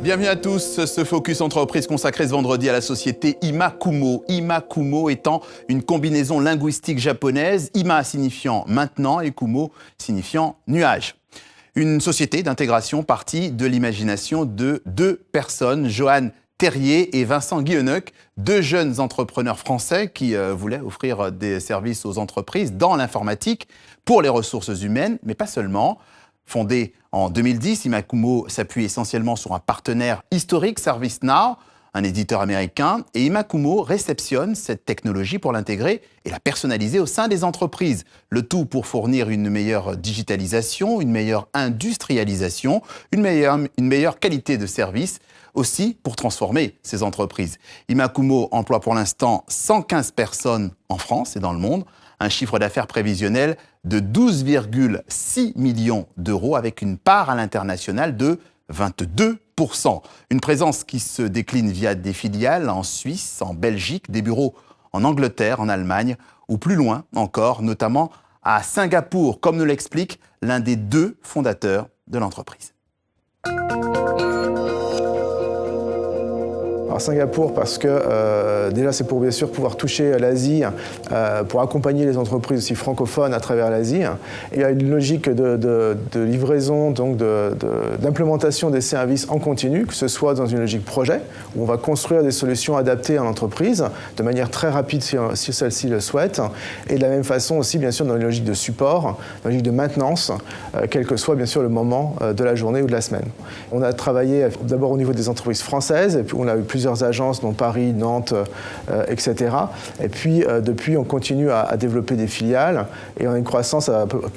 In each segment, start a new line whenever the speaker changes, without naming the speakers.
Bienvenue à tous, ce Focus Entreprise consacré ce vendredi à la société Imakumo. Imakumo étant une combinaison linguistique japonaise, Ima signifiant maintenant et Kumo signifiant nuage. Une société d'intégration partie de l'imagination de deux personnes, Johan Terrier et Vincent Guilleneuc, deux jeunes entrepreneurs français qui voulaient offrir des services aux entreprises dans l'informatique pour les ressources humaines, mais pas seulement. Fondé en 2010, Imakumo s'appuie essentiellement sur un partenaire historique, ServiceNow, un éditeur américain, et Imakumo réceptionne cette technologie pour l'intégrer et la personnaliser au sein des entreprises. Le tout pour fournir une meilleure digitalisation, une meilleure industrialisation, une meilleure qualité de service, aussi pour transformer ces entreprises. Imakumo emploie pour l'instant 115 personnes en France et dans le monde, un chiffre d'affaires prévisionnel de 12,6 millions d'euros avec une part à l'international de 22%. Une présence qui se décline via des filiales en Suisse, en Belgique, des bureaux en Angleterre, en Allemagne ou plus loin encore, notamment à Singapour, comme nous l'explique l'un des deux fondateurs de l'entreprise.
Alors Singapour parce que déjà c'est pour bien sûr pouvoir toucher l'Asie, pour accompagner les entreprises aussi francophones à travers l'Asie. Il y a une logique de livraison, donc d'implémentation des services en continu, que ce soit dans une logique projet, où on va construire des solutions adaptées à l'entreprise de manière très rapide si celle-ci le souhaite, et de la même façon aussi bien sûr dans une logique de support, dans une logique de maintenance, quel que soit bien sûr le moment de la journée ou de la semaine. On a travaillé d'abord au niveau des entreprises françaises, et puis on a eu plusieurs agences, dont Paris, Nantes, etc. Et puis, depuis, on continue à développer des filiales et on a une croissance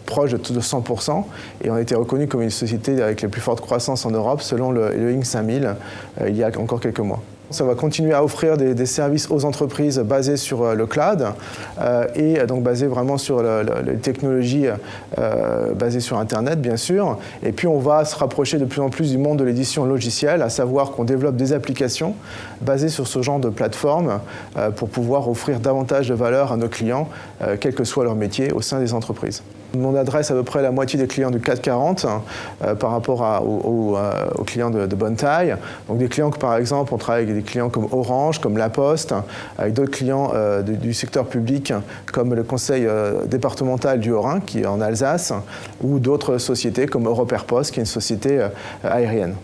proche de 100%. Et on a été reconnu comme une société avec la plus forte croissance en Europe, selon le Inc 5000, il y a encore quelques mois. Ça va continuer à offrir des services aux entreprises basés sur le cloud et donc basés vraiment sur les technologies basées sur Internet, bien sûr. Et puis, on va se rapprocher de plus en plus du monde de l'édition logicielle, à savoir qu'on développe des applications basées sur ce genre de plateforme pour pouvoir offrir davantage de valeur à nos clients, quel que soit leur métier, au sein des entreprises. On adresse à peu près la moitié des clients du CAC 40 par rapport aux clients de bonne taille. Donc des clients que, par exemple, on travaille avec des clients comme Orange, comme La Poste, avec d'autres clients du secteur public comme le conseil départemental du Haut-Rhin, qui est en Alsace, ou d'autres sociétés comme Europe Air Post, qui est une société aérienne.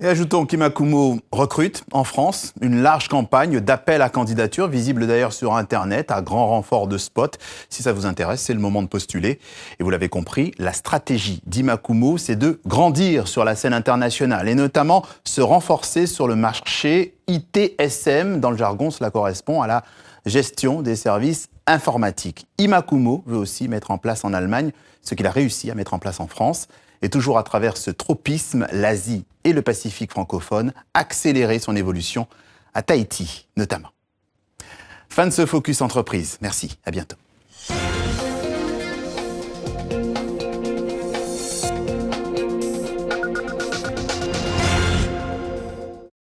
Et ajoutons qu'Imakumo recrute en France une large campagne d'appel à candidature, visible d'ailleurs sur Internet, à grand renfort de spots. Si ça vous intéresse, c'est le moment de postuler. Et vous l'avez compris, la stratégie d'Imakumo, c'est de grandir sur la scène internationale et notamment se renforcer sur le marché ITSM. Dans le jargon, cela correspond à la gestion des services informatiques. Imakumo veut aussi mettre en place en Allemagne ce qu'il a réussi à mettre en place en France. Et toujours à travers ce tropisme, l'Asie et le Pacifique francophone, accélérer son évolution à Tahiti notamment. Fin de ce Focus Entreprise. Merci, à bientôt.